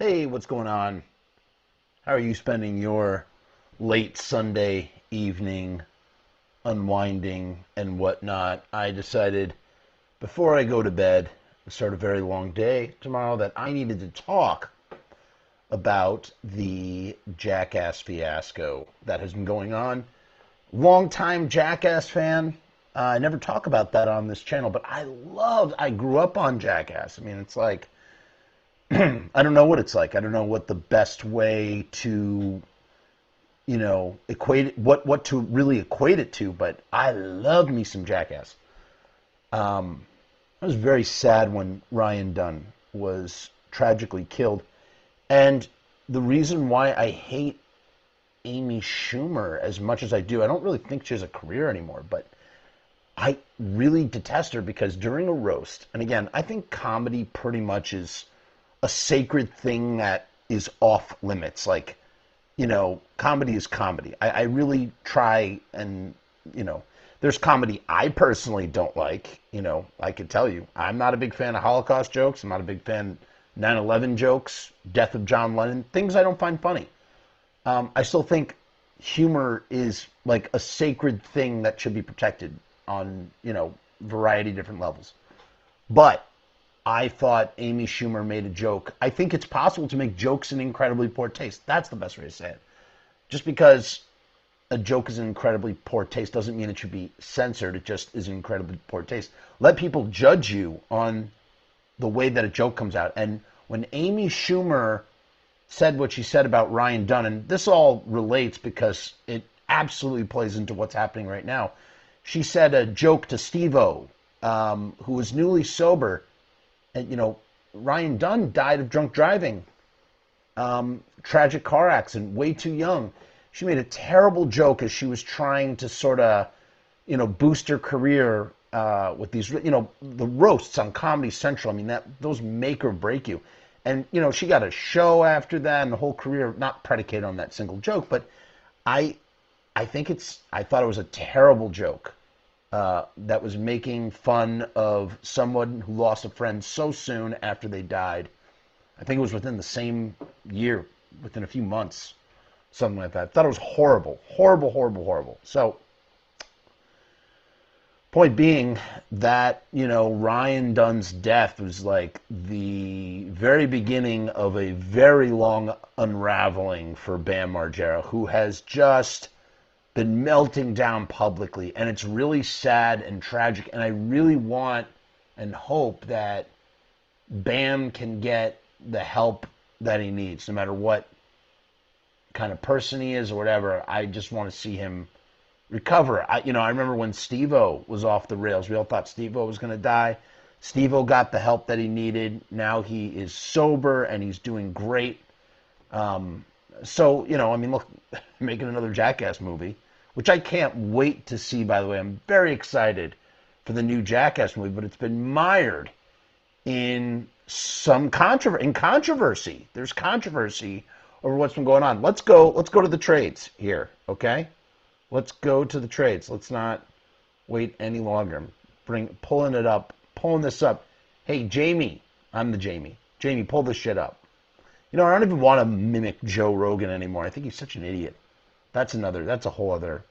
Hey, what's going on? How are you spending your late Sunday evening unwinding and whatnot? I decided before I go to bed and start a very long day tomorrow that I needed to talk about the Jackass fiasco that has been going on. Longtime Jackass fan. I never talk about that on this channel, but I grew up on Jackass. I mean, it's like, I don't know what it's like. I don't know what the best way to, equate it, what to really equate it to, but I love me some Jackass. I was very sad when Ryan Dunn was tragically killed. And the reason why I hate Amy Schumer as much as I do, I don't really think she has a career anymore, but I really detest her because during a roast, and again, I think comedy pretty much is a sacred thing that is off limits. Like, comedy is comedy. I really try and, there's comedy I personally don't like. I could tell you, I'm not a big fan of Holocaust jokes. I'm not a big fan of 9/11 jokes, death of John Lennon, things I don't find funny. I still think humor is like a sacred thing that should be protected on, variety of different levels. But I thought Amy Schumer made a joke. I think it's possible to make jokes in incredibly poor taste. That's the best way to say it. Just because a joke is in incredibly poor taste doesn't mean it should be censored. It just is in incredibly poor taste. Let people judge you on the way that a joke comes out. And when Amy Schumer said what she said about Ryan Dunn, and this all relates because it absolutely plays into what's happening right now. She said a joke to Steve-O, who was newly sober. And, Ryan Dunn died of drunk driving. Tragic car accident, way too young. She made a terrible joke as she was trying to sort of, boost her career with these, the roasts on Comedy Central. I mean, those make or break you. And, she got a show after that and the whole career, not predicated on that single joke. But I thought it was a terrible joke. That was making fun of someone who lost a friend so soon after they died. I think it was within the same year, within a few months, something like that. I thought it was horrible, horrible, horrible, horrible. So, point being that, Ryan Dunn's death was like the very beginning of a very long unraveling for Bam Margera, who has just been melting down publicly, and it's really sad and tragic, and I really want and hope that Bam can get the help that he needs, no matter what kind of person he is or whatever. I just want to see him recover. I remember when Steve-O was off the rails. We all thought Steve-O was going to die. Steve-O got the help that he needed. Now he is sober, and he's doing great. So, look, making another Jackass movie, which I can't wait to see, by the way. I'm very excited for the new Jackass movie, but it's been mired in some controversy. There's controversy over what's been going on. Let's go to the trades here, okay? Let's go to the trades. Let's not wait any longer. I'm pulling this up. Hey, Jamie. I'm the Jamie. Jamie, pull this shit up. I don't even want to mimic Joe Rogan anymore. I think he's such an idiot. That's a whole other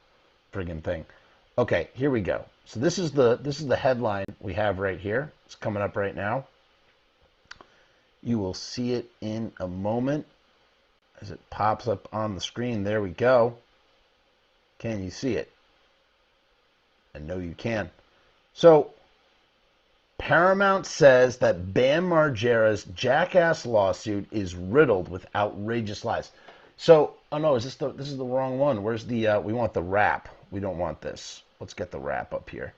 friggin' thing. Okay, here we go. So this is the headline we have right here. It's coming up right now. You will see it in a moment as it pops up on the screen. There we go. Can you see it? I know you can. So Paramount says that Bam Margera's Jackass lawsuit is riddled with outrageous lies. So, oh no, this is the wrong one. Where's the, we want the wrap. We don't want this. Let's get the wrap up here.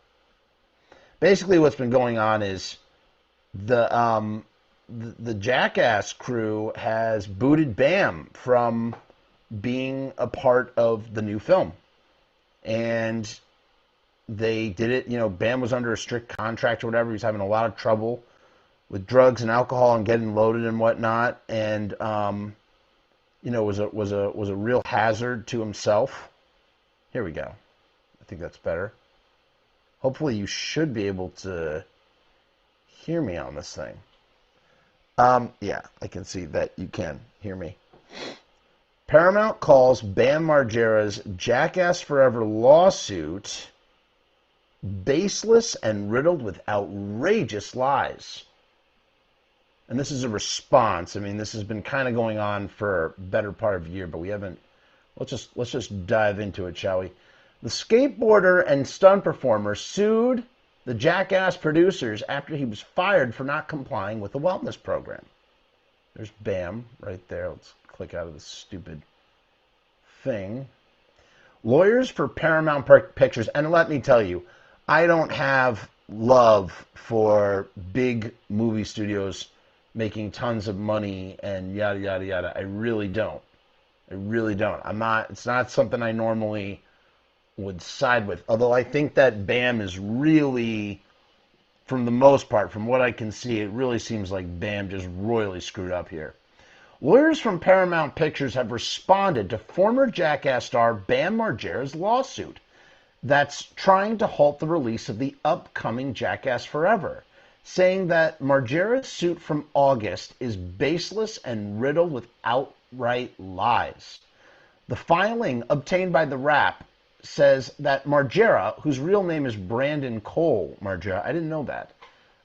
Basically what's been going on is the Jackass crew has booted Bam from being a part of the new film. And they did it, Bam was under a strict contract or whatever. He was having a lot of trouble with drugs and alcohol and getting loaded and whatnot. And, was a real hazard to himself. Here we go. I think that's better. Hopefully you should be able to hear me on this thing. Yeah, I can see that you can hear me. Paramount calls Bam Margera's Jackass Forever lawsuit baseless and riddled with outrageous lies. And this is a response. I mean, this has been kind of going on for a better part of a year, but we haven't. Let's just dive into it, shall we? The skateboarder and stunt performer sued the Jackass producers after he was fired for not complying with the wellness program. There's Bam right there. Let's click out of this stupid thing. Lawyers for Paramount Pictures, and let me tell you, I don't have love for big movie studios making tons of money and yada, yada, yada. I really don't. I really don't. It's not something I normally would side with. Although I think that Bam is really, from the most part, from what I can see, it really seems like Bam just royally screwed up here. Lawyers from Paramount Pictures have responded to former Jackass star Bam Margera's lawsuit that's trying to halt the release of the upcoming Jackass Forever, saying that Margera's suit from August is baseless and riddled with outright lies. The filing obtained by the Wrap says that Margera, whose real name is Brandon Cole Margera, I didn't know that,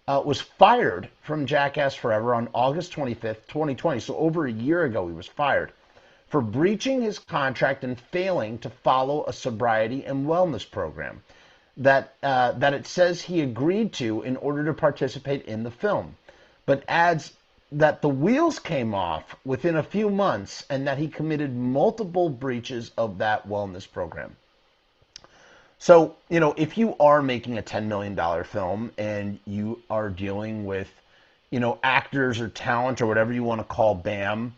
was fired from Jackass Forever on August 25th, 2020, so over a year ago he was fired, for breaching his contract and failing to follow a sobriety and wellness program that it says he agreed to in order to participate in the film, but adds that the wheels came off within a few months and that he committed multiple breaches of that wellness program. So, if you are making a $10 million film and you are dealing with, actors or talent or whatever you want to call Bam,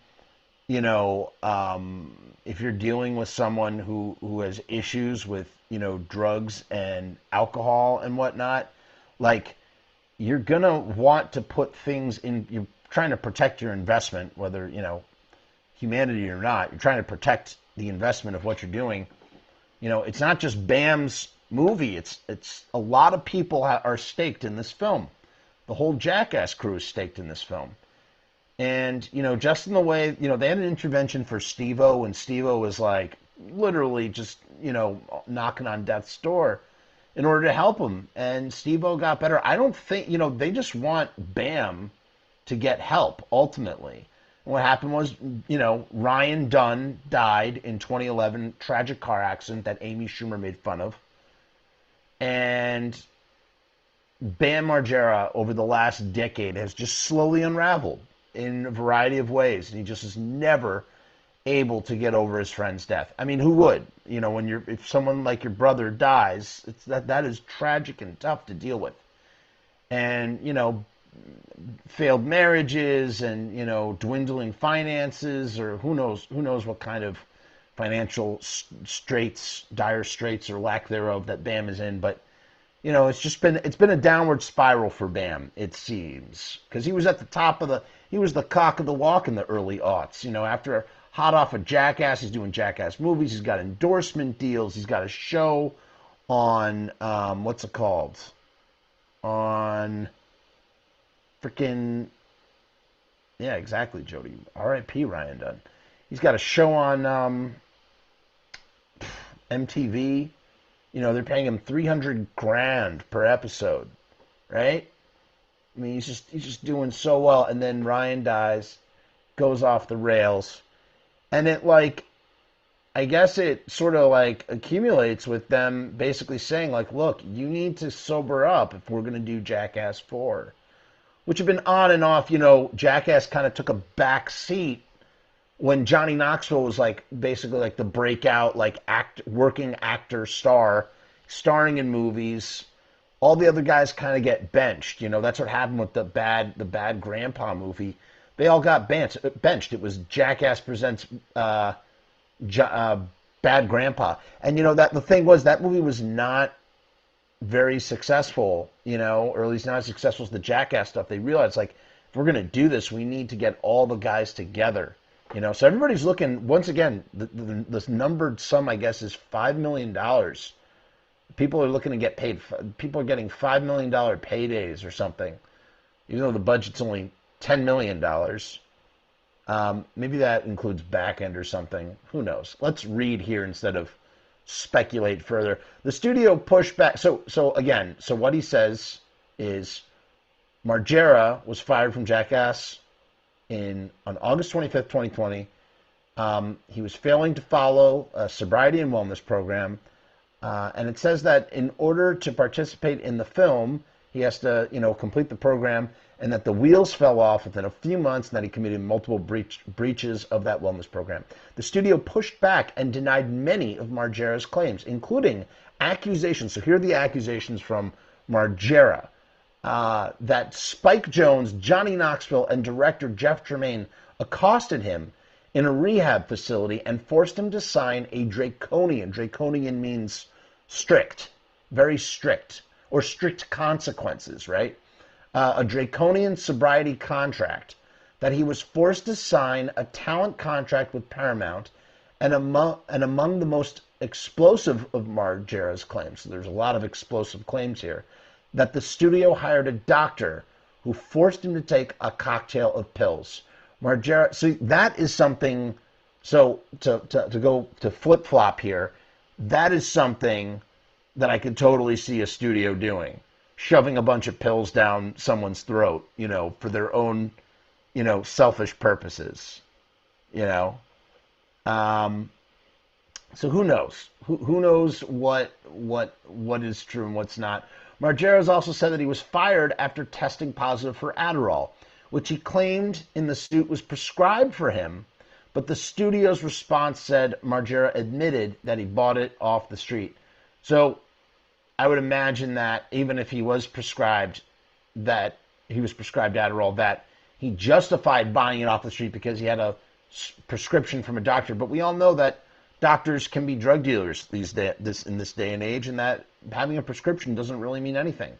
if you're dealing with someone who has issues with, drugs and alcohol and whatnot, like, you're going to want to put things in, you're trying to protect your investment, whether, humanity or not, you're trying to protect the investment of what you're doing. It's not just Bam's movie. It's a lot of people are staked in this film. The whole Jackass crew is staked in this film. And, just in the way, they had an intervention for Steve-O, and Steve-O was like literally just, knocking on death's door in order to help him. And Steve-O got better. I don't think, they just want Bam to get help ultimately. And what happened was, Ryan Dunn died in 2011, tragic car accident that Amy Schumer made fun of. And Bam Margera over the last decade has just slowly unraveled in a variety of ways. And he just is never able to get over his friend's death. I mean, who would? If someone like your brother dies, that is tragic and tough to deal with. And, failed marriages and, dwindling finances, or who knows what kind of financial straits, dire straits or lack thereof that Bam is in. But, it's been a downward spiral for Bam, it seems, because he was at the top of he was the cock of the walk in the early aughts. After hot off of Jackass, he's doing Jackass movies, he's got endorsement deals, he's got a show on, what's it called? On freaking, yeah, exactly, Jody. R.I.P. Ryan Dunn. He's got a show on MTV. They're paying him $300,000 per episode, right? I mean, he's just doing so well. And then Ryan dies, goes off the rails, and it I guess it sort of accumulates with them basically saying look, you need to sober up if we're going to do Jackass 4. Which have been on and off. Jackass kind of took a back seat when Johnny Knoxville was basically the breakout working actor star, starring in movies. All the other guys kind of get benched. That's what happened with the Bad Grandpa movie. They all got benched. It was Jackass presents Bad Grandpa, and the thing was that movie was not very successful, or at least not as successful as the Jackass stuff. They realized, if we're going to do this, we need to get all the guys together, So everybody's looking, once again, this numbered sum, I guess, is $5 million. People are looking to get paid. People are getting $5 million paydays or something, even though the budget's only $10 million. Maybe that includes back end or something. Who knows? Let's read here instead of speculate further. The studio pushed back. So what he says is Margera was fired from Jackass on August 25th, 2020. He was failing to follow a sobriety and wellness program. And it says that in order to participate in the film, he has to, complete the program, and that the wheels fell off within a few months, and that he committed multiple breaches of that wellness program. The studio pushed back and denied many of Margera's claims, including accusations. So here are the accusations from Margera. That Spike Jonze, Johnny Knoxville, and director Jeff Tremaine accosted him in a rehab facility and forced him to sign a draconian. Draconian means strict, very strict, or strict consequences, right? A draconian sobriety contract, that he was forced to sign a talent contract with Paramount, and among the most explosive of Margera's claims, so there's a lot of explosive claims here, that the studio hired a doctor who forced him to take a cocktail of pills. Margera, so that is something, so to go to flip-flop here, that is something that I could totally see a studio doing. Shoving a bunch of pills down someone's throat, for their own, selfish purposes, So who knows? Who knows what is true and what's not? Margera has also said that he was fired after testing positive for Adderall, which he claimed in the suit was prescribed for him, but the studio's response said Margera admitted that he bought it off the street. So I would imagine that even if he was prescribed Adderall, that he justified buying it off the street because he had a prescription from a doctor. But we all know that doctors can be drug dealers in this day and age, and that having a prescription doesn't really mean anything.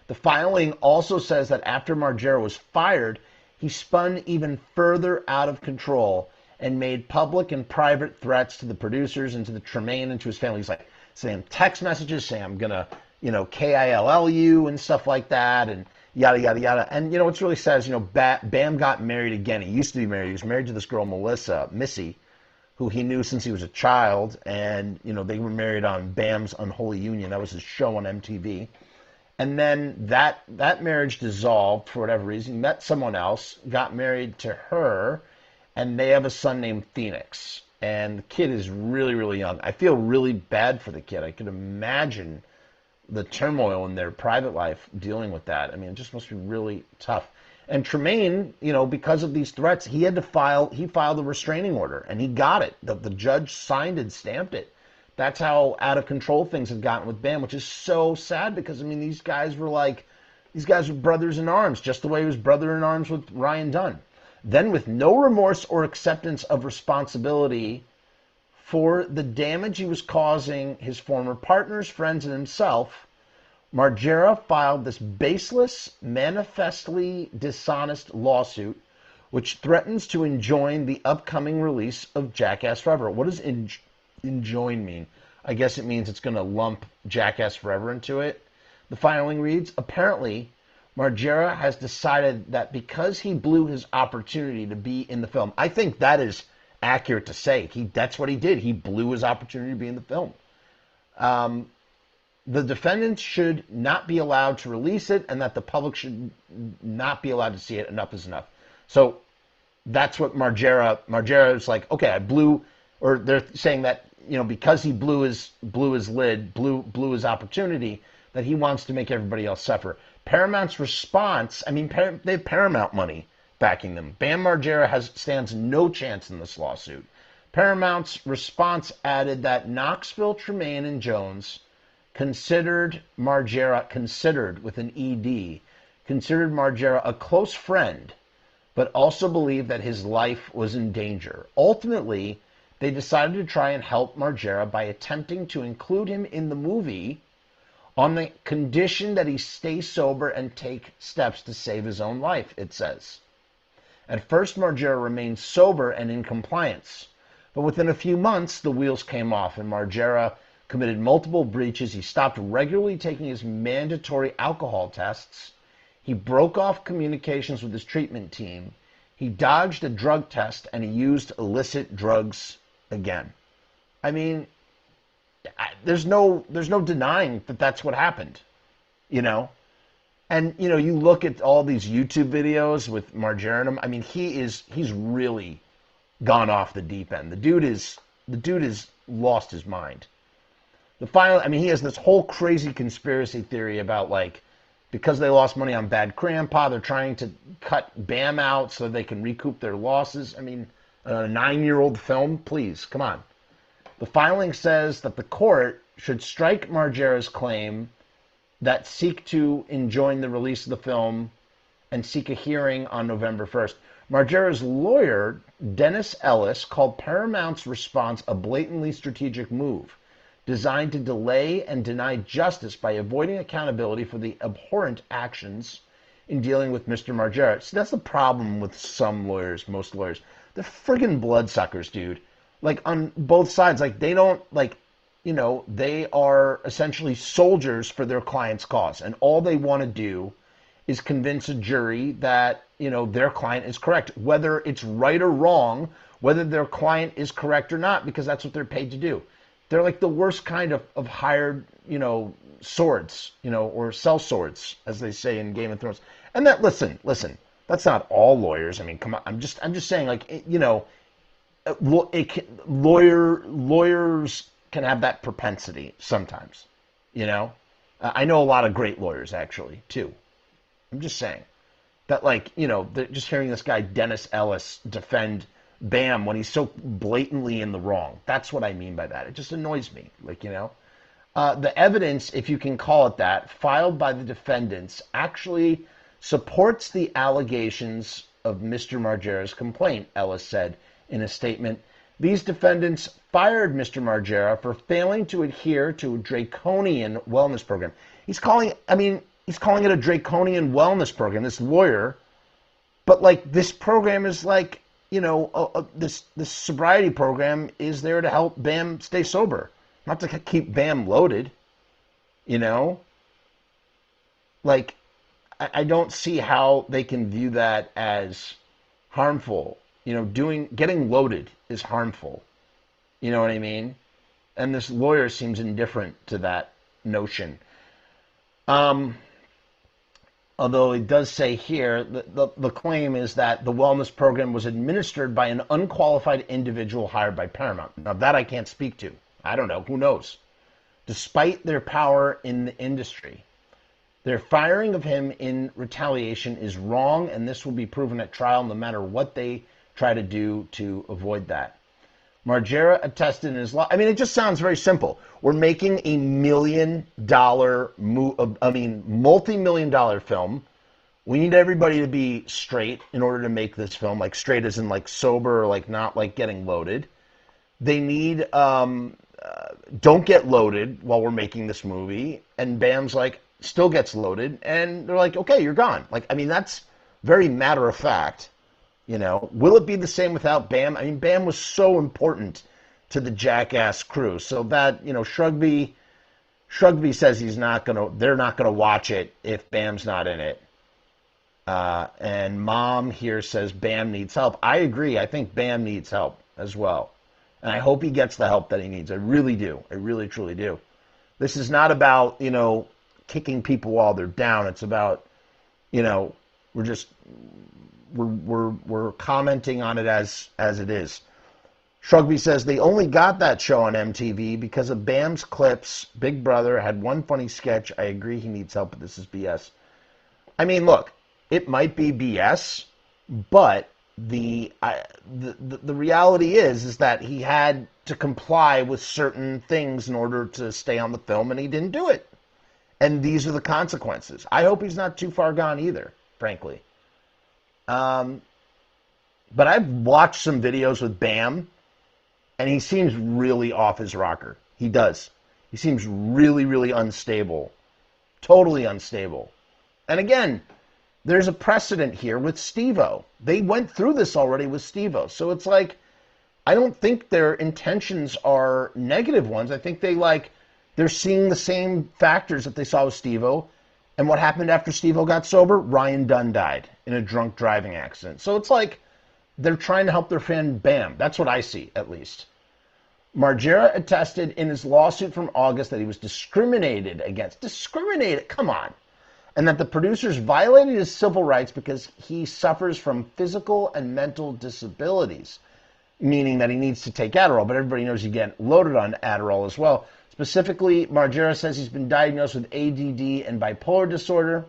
The filing also says that after Margera was fired, he spun even further out of control and made public and private threats to the producers and to the Tremaine and to his family. He's like, saying text messages, saying I'm going to, KILL you and stuff like that, and yada, yada, yada. And, what's really sad is, Bam got married again. He used to be married. He was married to this girl, Missy, who he knew since he was a child. And, they were married on Bam's Unholy Union. That was his show on MTV. And then that marriage dissolved for whatever reason. He met someone else, got married to her, and they have a son named Phoenix. And the kid is really, really young. I feel really bad for the kid. I could imagine the turmoil in their private life dealing with that. I mean, it just must be really tough. And Tremaine, because of these threats, he filed a restraining order, and he got it. The judge signed and stamped it. That's how out of control things have gotten with Bam, which is so sad because, these guys were brothers in arms, just the way he was brother in arms with Ryan Dunn. Then, with no remorse or acceptance of responsibility for the damage he was causing his former partners, friends, and himself, Margera filed this baseless, manifestly dishonest lawsuit, which threatens to enjoin the upcoming release of Jackass Forever. What does enjoin mean? I guess it means it's going to lump Jackass Forever into it. The filing reads, apparently, Margera has decided that because he blew his opportunity to be in the film, I think that is accurate to say. That's what he did. He blew his opportunity to be in the film. The defendants should not be allowed to release it, and that the public should not be allowed to see it. Enough is enough. So that's what Margera is like, okay, I blew, or they're saying that, because he blew his lid, blew his opportunity, that he wants to make everybody else suffer. Paramount's response, they have Paramount money backing them. Bam Margera stands no chance in this lawsuit. Paramount's response added that Knoxville, Tremaine, and Jonze considered Margera a close friend, but also believed that his life was in danger. Ultimately, they decided to try and help Margera by attempting to include him in the movie on the condition that he stay sober and take steps to save his own life, it says. At first, Margera remained sober and in compliance, but within a few months, the wheels came off, and Margera committed multiple breaches. He stopped regularly taking his mandatory alcohol tests. He broke off communications with his treatment team. He dodged a drug test, and he used illicit drugs again. I mean, there's no denying that that's what happened, you know? And, you know, you look at all these YouTube videos with Margera. I mean, he's really gone off the deep end. The dude is lost his mind. I mean, he has this whole crazy conspiracy theory about, like, because they lost money on Bad Grandpa, they're trying to cut Bam out so they can recoup their losses. I mean, a 9-year-old film, please, come on. The filing says that the court should strike Margera's claim that seek to enjoin the release of the film and seek a hearing on November 1st. Margera's lawyer, Dennis Ellis, called Paramount's response a blatantly strategic move designed to delay and deny justice by avoiding accountability for the abhorrent actions in dealing with Mr. Margera. See, that's the problem with some lawyers, most lawyers. They're friggin' bloodsuckers, dude. Like, on both sides. Like, they don't, like, you know, they are essentially soldiers for their client's cause. And all they want to do is convince a jury that, you know, their client is correct. Whether it's right or wrong, whether their client is correct or not, because that's what they're paid to do. They're like the worst kind of hired, you know, swords, you know, or sell swords, as they say in Game of Thrones. And that, listen, that's not all lawyers. I mean, come on. I'm just saying, like, you know, lawyers can have that propensity sometimes, you know. I know a lot of great lawyers, actually, too. I'm just saying that, like, you know, just hearing this guy Dennis Ellis defend Bam when he's so blatantly in the wrong. That's what I mean by that. It just annoys me, like, you know. The evidence, if you can call it that, filed by the defendants actually supports the allegations of Mr. Margera's complaint, Ellis said in a statement. These defendants fired Mr. Margera for failing to adhere to a draconian wellness program. He's calling it a draconian wellness program, this lawyer. But, like, this program is like, you know, this sobriety program is there to help Bam stay sober, not to keep Bam loaded, you know? Like, I don't see how they can view that as harmful. You know, getting loaded is harmful. You know what I mean? And this lawyer seems indifferent to that notion. Although it does say here, the claim is that the wellness program was administered by an unqualified individual hired by Paramount. Now, that I can't speak to. I don't know. Who knows? Despite their power in the industry, their firing of him in retaliation is wrong, and this will be proven at trial no matter what they try to do to avoid that. Margera attested in his law. I mean, it just sounds very simple. We're making a multi-million-dollar film. We need everybody to be straight in order to make this film, like straight as in like sober or like not like getting loaded. They need, don't get loaded while we're making this movie. And Bam's like, still gets loaded. And they're like, okay, you're gone. Like, I mean, that's very matter of fact. You know, will it be the same without Bam? I mean, Bam was so important to the Jackass crew. So that, you know, Shrugby says they're not gonna watch it if Bam's not in it. And Mom here says Bam needs help. I agree. I think Bam needs help as well. And I hope he gets the help that he needs. I really do. I really, truly do. This is not about, you know, kicking people while they're down. It's about, you know, we're commenting on it as it is. Shrugby says they only got that show on MTV because of Bam's clips. Big Brother had one funny sketch. I agree he needs help, but this is BS. I mean, look, it might be BS, but the reality is that he had to comply with certain things in order to stay on the film, and he didn't do it. And these are the consequences. I hope he's not too far gone either, frankly. But I've watched some videos with Bam, and he seems really off his rocker. He does. He seems really, really unstable. Totally unstable. And again, there's a precedent here with Steve-O. They went through this already with Steve-O. So it's like, I don't think their intentions are negative ones. I think they're seeing the same factors that they saw with Steve-O, And what happened after Steve-O got sober? Ryan Dunn died in a drunk driving accident. So it's like they're trying to help their fan Bam. That's what I see, at least. Margera attested in his lawsuit from August that he was discriminated against. Discriminated? Come on. And that the producers violated his civil rights because he suffers from physical and mental disabilities, meaning that he needs to take Adderall. But everybody knows you get loaded on Adderall as well. Specifically, Margera says he's been diagnosed with ADD and bipolar disorder.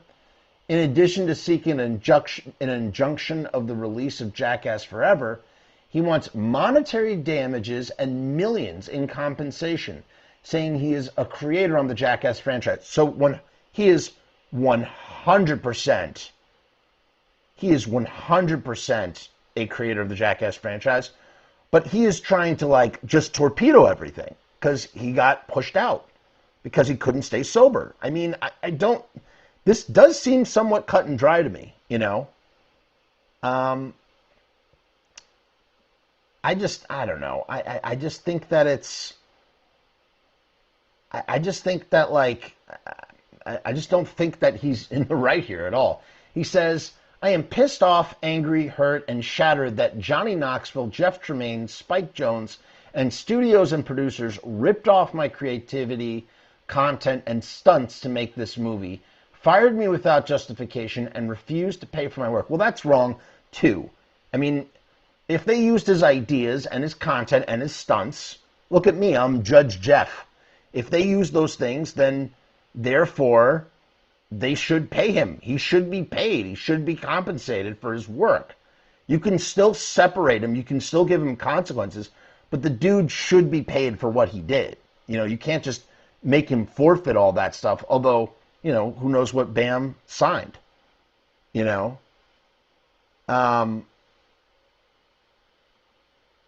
In addition to seeking an injunction of the release of Jackass Forever, he wants monetary damages and millions in compensation, saying he is a creator on the Jackass franchise. So when he is 100%, a creator of the Jackass franchise, but he is trying to like just torpedo everything because he got pushed out because he couldn't stay sober. I mean, I don't, this does seem somewhat cut and dry to me, you know? I don't know. I just think that it's, I just think that like, I just don't think that he's in the right here at all. He says, I am pissed off, angry, hurt, and shattered that Johnny Knoxville, Jeff Tremaine, Spike Jonze, and studios and producers ripped off my creativity, content, and stunts to make this movie, fired me without justification, and refused to pay for my work. Well, that's wrong, too. I mean, if they used his ideas and his content and his stunts, look at me, I'm Judge Jeff. If they use those things, then therefore they should pay him. He should be paid. He should be compensated for his work. You can still separate him. You can still give him consequences, but the dude should be paid for what he did. You know, you can't just make him forfeit all that stuff, although, you know, who knows what Bam signed, you know?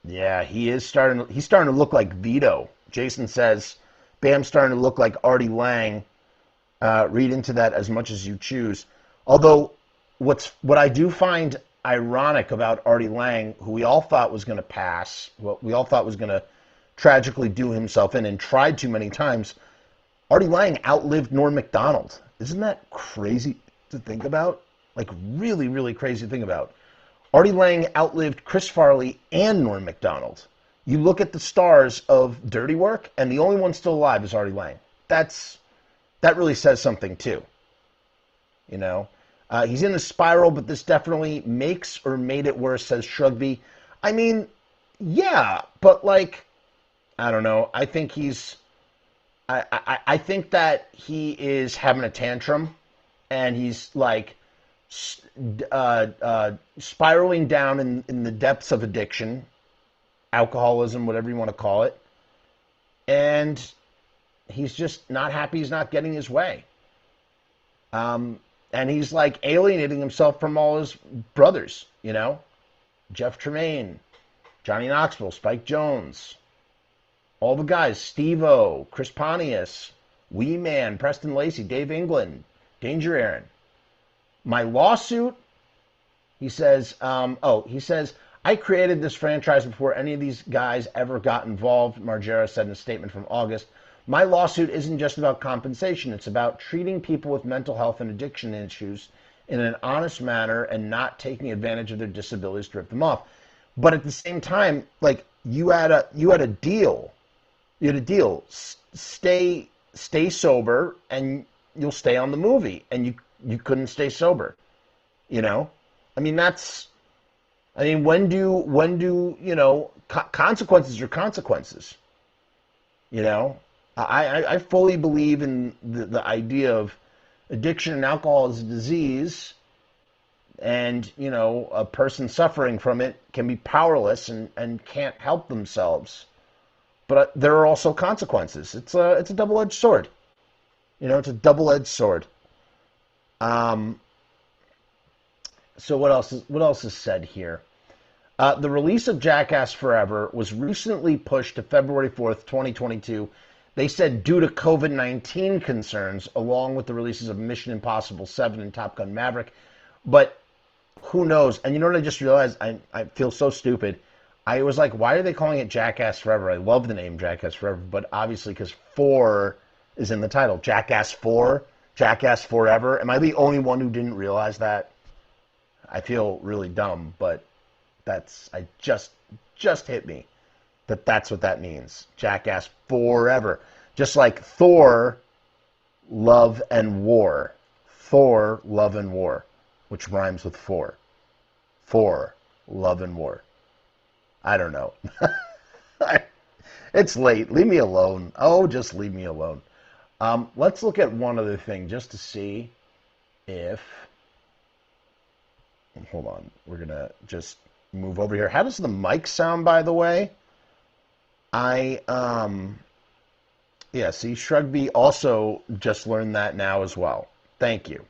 Yeah, he's starting to look like Vito. Jason says, Bam's starting to look like Artie Lang. Read into that as much as you choose. Although, what I do find ironic about Artie Lang, who we all thought was going to pass, what we all thought was going to tragically do himself in and tried too many times, Artie Lang outlived Norm Macdonald. Isn't that crazy to think about? Like, really, really crazy to think about. Artie Lang outlived Chris Farley and Norm Macdonald. You look at the stars of Dirty Work, and the only one still alive is Artie Lang. That really says something, too. You know? He's in a spiral, but this definitely makes or made it worse, says Shrugby. I mean, yeah, but, like, I don't know. I think he's... I think that he is having a tantrum, and he's, like, spiraling down in the depths of addiction, alcoholism, whatever you want to call it, and he's just not happy he's not getting his way. And he's, like, alienating himself from all his brothers, you know? Jeff Tremaine, Johnny Knoxville, Spike Jonze, all the guys, Steve-O, Chris Pontius, Wee Man, Preston Lacey, Dave England, Danger Aaron. My lawsuit, he says, I created this franchise before any of these guys ever got involved, Margera said in a statement from August. My lawsuit isn't just about compensation. It's about treating people with mental health and addiction issues in an honest manner and not taking advantage of their disabilities to rip them off. But at the same time, like, you had a deal. You had a deal. Stay sober, and you'll stay on the movie. And you couldn't stay sober. You know? I mean, when do you know, consequences are consequences. You know? I fully believe in the idea of addiction and alcohol as a disease, and, you know, a person suffering from it can be powerless and can't help themselves. But there are also consequences. It's a double-edged sword. You know, it's a double-edged sword. So what else is said here? The release of Jackass Forever was recently pushed to February 4th, 2022. They said due to COVID-19 concerns, along with the releases of Mission Impossible 7 and Top Gun Maverick. But who knows? And you know what I just realized? I feel so stupid. I was like, why are they calling it Jackass Forever? I love the name Jackass Forever, but obviously because 4 is in the title. Jackass 4. Jackass forever. Am I the only one who didn't realize that? I feel really dumb, but I just hit me that that's what that means. Jackass forever. Just like Thor, love and war. Thor, love and war, which rhymes with four. Thor, love and war. I don't know. It's late. Leave me alone. Oh, just leave me alone. Let's look at one other thing just to see if... Hold on. We're going to just move over here. How does the mic sound, by the way? Yeah, see, Shrugby also just learned that now as well. Thank you.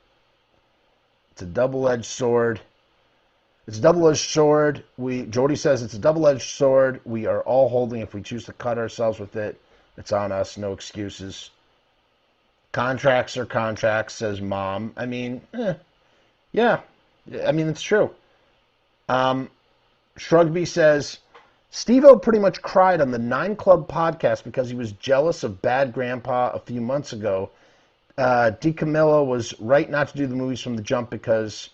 It's a double-edged sword. It's a double-edged sword. Jordy says it's a double-edged sword. We are all holding. If we choose to cut ourselves with it, it's on us. No excuses. Contracts are contracts, says Mom. I mean, yeah. I mean, it's true. Shrugby says, Steve-O pretty much cried on the 9 Club podcast because he was jealous of Bad Grandpa a few months ago. DiCamillo was right not to do the movies from the jump because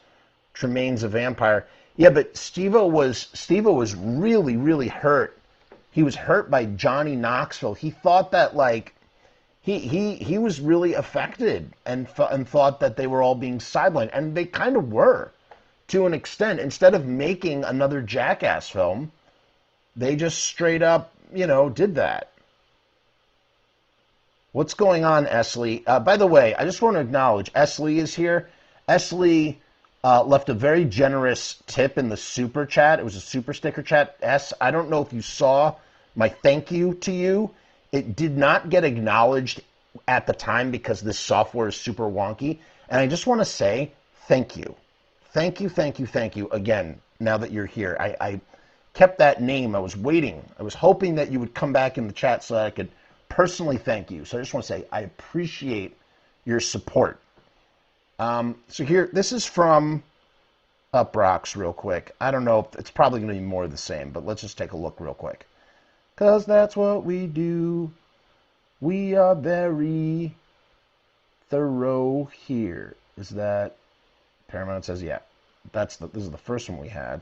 Tremaine's a vampire. Yeah, but Steve-O was really, really hurt. He was hurt by Johnny Knoxville. He thought that, like, he was really affected and thought that they were all being sidelined. And they kind of were, to an extent. Instead of making another Jackass film, they just straight up, did that. What's going on, Esley? By the way, I just want to acknowledge, Esley is here. Esley left a very generous tip in the super chat. It was a super sticker chat. I don't know if you saw my thank you to you. It did not get acknowledged at the time because this software is super wonky. And I just want to say thank you. Thank you, thank you, thank you again, now that you're here. I kept that name. I was waiting. I was hoping that you would come back in the chat so I could personally thank you. So I just want to say I appreciate your support. So here, this is from Uprocks real quick. I don't know if it's probably going to be more of the same, but let's just take a look real quick. Because that's what we do. We are very thorough here. Is that Paramount says, yeah. This is the first one we had.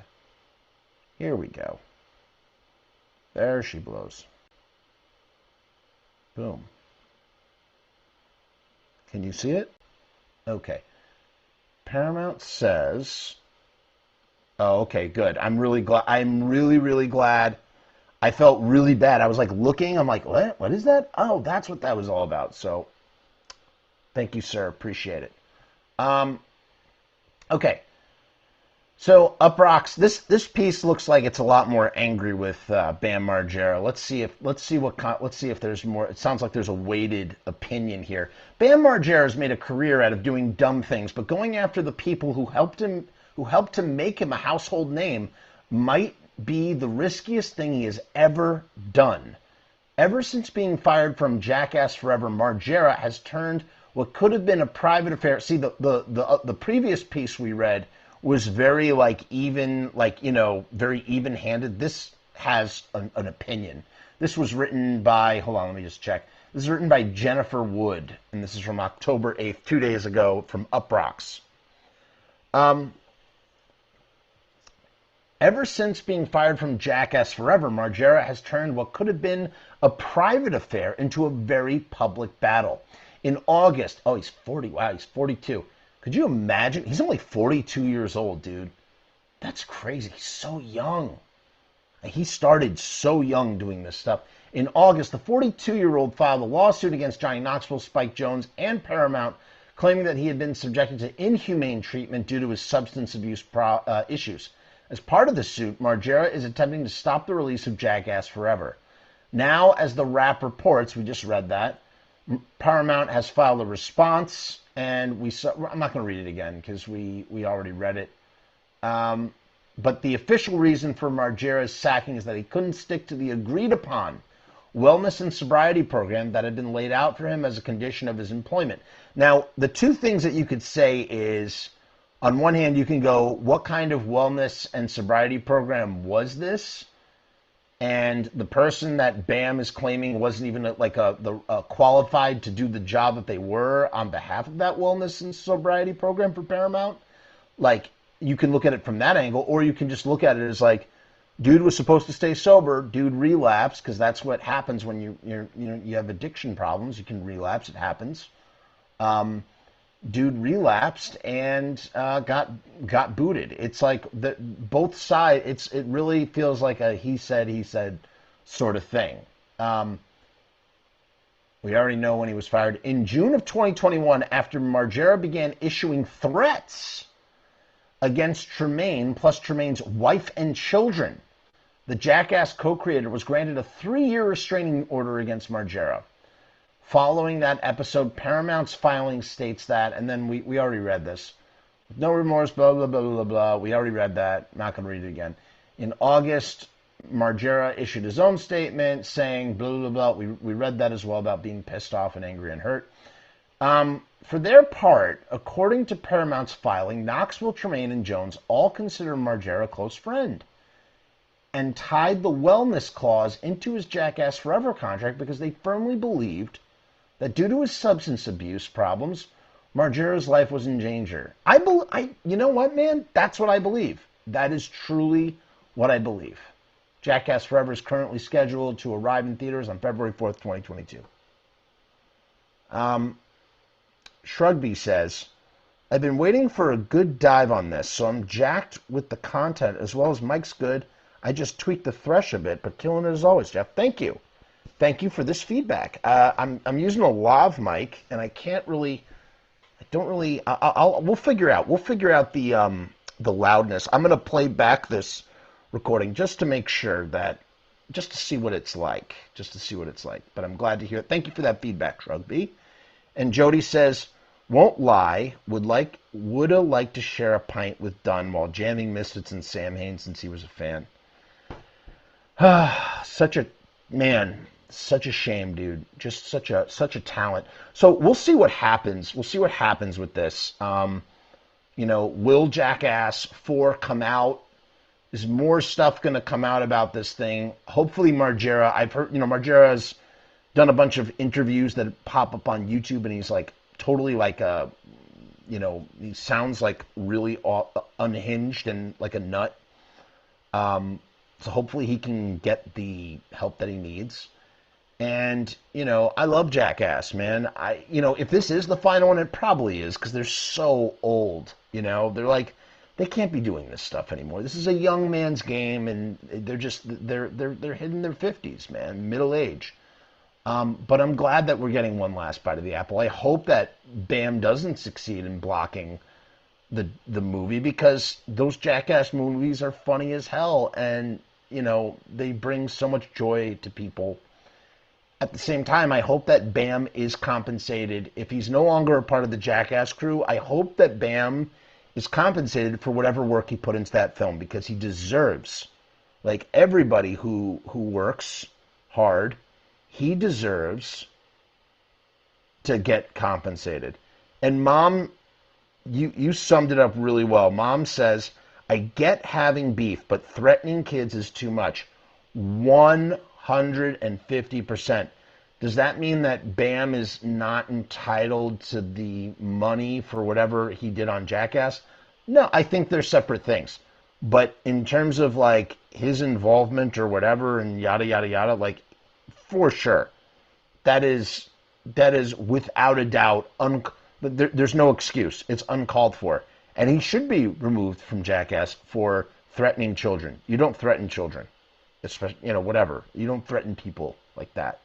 Here we go. There she blows. Boom. Can you see it? Okay. Paramount says, oh, okay, good. I'm really glad. I'm really, really glad. I felt really bad. I was like looking. I'm like, what? What is that? Oh, that's what that was all about. So thank you, sir. Appreciate it. Okay. So Uprocks, this piece looks like it's a lot more angry with Bam Margera. Let's see if there's more. It sounds like there's a weighted opinion here. Bam Margera has made a career out of doing dumb things, but going after the people who helped to make him a household name might be the riskiest thing he has ever done. Ever since being fired from Jackass Forever, Margera has turned what could have been a private affair. See, the previous piece we read was very very even-handed. This has an opinion. This was written by, hold on, let me just check. This is written by Jennifer Wood, and this is from October 8th, 2 days ago, from Uprocks. Ever since being fired from Jackass Forever, Margera has turned what could have been a private affair into a very public battle. In August, oh, he's 40. Wow, he's 42. Could you imagine? He's only 42 years old, dude. That's crazy. He's so young. He started so young doing this stuff. In August, the 42-year-old filed a lawsuit against Johnny Knoxville, Spike Jonze, and Paramount, claiming that he had been subjected to inhumane treatment due to his substance abuse issues. As part of the suit, Margera is attempting to stop the release of Jackass Forever. Now, as the Wrap reports, we just read that, Paramount has filed a response, and I'm not going to read it again because we already read it. But the official reason for Margera's sacking is that he couldn't stick to the agreed-upon wellness and sobriety program that had been laid out for him as a condition of his employment. Now, the two things that you could say is, on one hand, you can go, what kind of wellness and sobriety program was this? and the person that Bam is claiming wasn't even qualified to do the job that they were on behalf of that wellness and sobriety program for Paramount. Like, you can look at it from that angle, or you can just look at it as like, dude was supposed to stay sober, dude relapsed, because that's what happens when you have addiction problems. You can relapse, it happens. Dude relapsed and got booted. It's like both sides. It really feels like a he said sort of thing. We already know when he was fired. In June of 2021, after Margera began issuing threats against Tremaine, plus Tremaine's wife and children, the Jackass co-creator was granted a 3-year restraining order against Margera. Following that episode, Paramount's filing states that, and then we already read this. No remorse, blah, blah, blah, blah, blah. We already read that. Not going to read it again. In August, Margera issued his own statement saying blah, blah, blah. We read that as well about being pissed off and angry and hurt. For their part, according to Paramount's filing, Knoxville, Tremaine, and Jonze all consider Margera a close friend and tied the wellness clause into his Jackass Forever contract because they firmly believed that due to his substance abuse problems, Margera's life was in danger. You know what, man? That's what I believe. That is truly what I believe. Jackass Forever is currently scheduled to arrive in theaters on February 4th, 2022. Shrugby says, I've been waiting for a good dive on this, so I'm jacked with the content as well as Mike's good. I just tweaked the thresh a bit, but killing it as always, Jeff. Thank you. Thank you for this feedback. I'm using a lav mic, and we'll figure out the loudness. I'm going to play back this recording just to make sure just to see what it's like. But I'm glad to hear it. Thank you for that feedback, Shrugby. And Jody says, won't lie, woulda liked to share a pint with Dunn while jamming Misfits and Sam Hain since he was a fan. Such a shame, dude. Just such a talent. So we'll see what happens. We'll see what happens with this. Will Jackass 4 come out? Is more stuff going to come out about this thing? Hopefully Margera. I've heard, Margera's done a bunch of interviews that pop up on YouTube, and he's like totally like he sounds like really unhinged and like a nut. So hopefully he can get the help that he needs. And, I love Jackass, man. If this is the final one, it probably is, because they're so old, They're like, they can't be doing this stuff anymore. This is a young man's game, and they're hitting their 50s, man, middle age. But I'm glad that we're getting one last bite of the apple. I hope that Bam doesn't succeed in blocking the movie, because those Jackass movies are funny as hell, and they bring so much joy to people. At the same time, I hope that Bam is compensated. If he's no longer a part of the Jackass crew, I hope that Bam is compensated for whatever work he put into that film, because he deserves, like everybody who works hard, he deserves to get compensated. And Mom, you summed it up really well. Mom says, I get having beef, but threatening kids is too much. 150%. Does that mean that Bam is not entitled to the money for whatever he did on Jackass? No, I think they're separate things. But in terms of like his involvement or whatever and yada, yada, yada, like for sure, that is without a doubt, there's no excuse. It's uncalled for. And he should be removed from Jackass for threatening children. You don't threaten children, especially, whatever. You don't threaten people like that.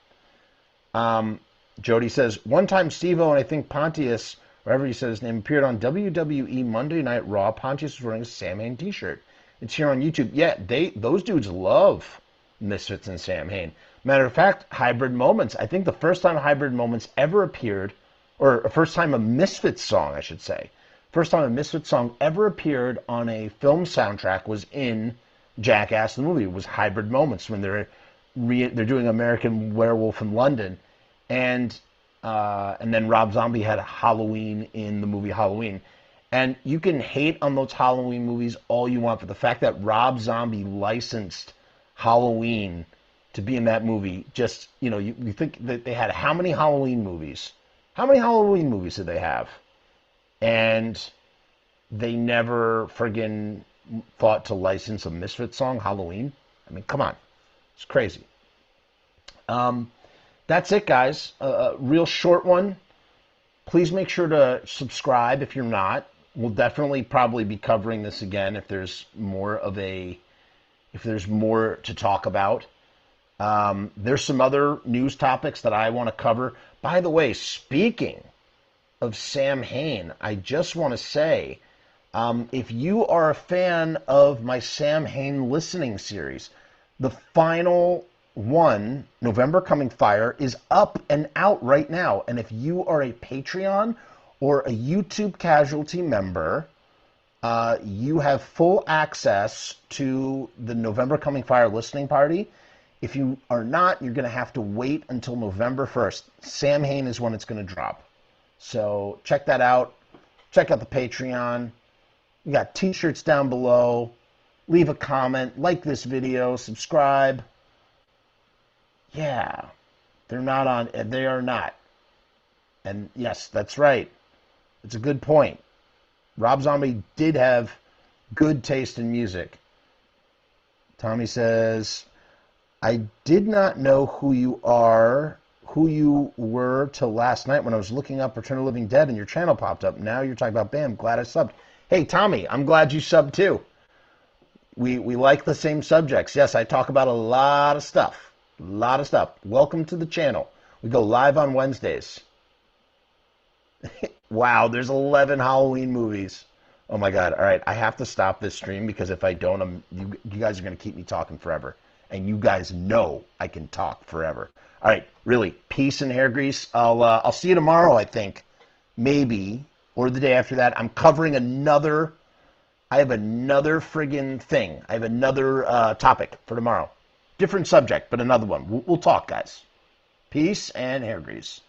Jody says, one time Steve-O and I think Pontius, wherever he said his name, appeared on WWE Monday Night Raw. Pontius was wearing a Sam Hain t-shirt. It's here on YouTube. Yeah, those dudes love Misfits and Sam Hain. Matter of fact, Hybrid Moments. I think the first time Hybrid Moments ever appeared, or first time a Misfits song, I should say. First time a Misfits song ever appeared on a film soundtrack was in Jackass, the movie. It was Hybrid Moments, when they're doing American Werewolf in London. And then Rob Zombie had Halloween in the movie Halloween. And you can hate on those Halloween movies all you want, but the fact that Rob Zombie licensed Halloween to be in that movie. Just, you think that they had how many Halloween movies? How many Halloween movies did they have? And they never friggin' thought to license a Misfits song, Halloween. I mean, come on. It's crazy. That's it, guys. A real short one. Please make sure to subscribe if you're not. We'll definitely probably be covering this again if there's more to talk about. There's some other news topics that I want to cover. By the way, speaking of Sam Hain, I just want to say, if you are a fan of my Sam Hain listening series, the final one, November Coming Fire, is up and out right now. And if you are a Patreon or a YouTube Casualty member, you have full access to the November Coming Fire listening party. If you are not, you're going to have to wait until November 1st. Sam Hain is when it's going to drop. So check that out. Check out the Patreon. We got t-shirts down below. Leave a comment, like this video, subscribe. Yeah, they're not on, they are not. And yes, that's right. It's a good point. Rob Zombie did have good taste in music. Tommy says, I did not know who you were till last night when I was looking up Return of the Living Dead and your channel popped up. Now you're talking about Bam. Glad I subbed. Hey, Tommy, I'm glad you subbed too. We like the same subjects. Yes, I talk about a lot of stuff. A lot of stuff. Welcome to the channel. We go live on Wednesdays. Wow, there's 11 Halloween movies. Oh my God. All right, I have to stop this stream because if I don't, you guys are going to keep me talking forever. And you guys know I can talk forever. All right, really, peace and hair grease. I'll see you tomorrow, I think. Maybe. Or the day after that. I'm covering I have another friggin' thing. I have another topic for tomorrow. Different subject, but another one. We'll talk, guys. Peace and hair grease.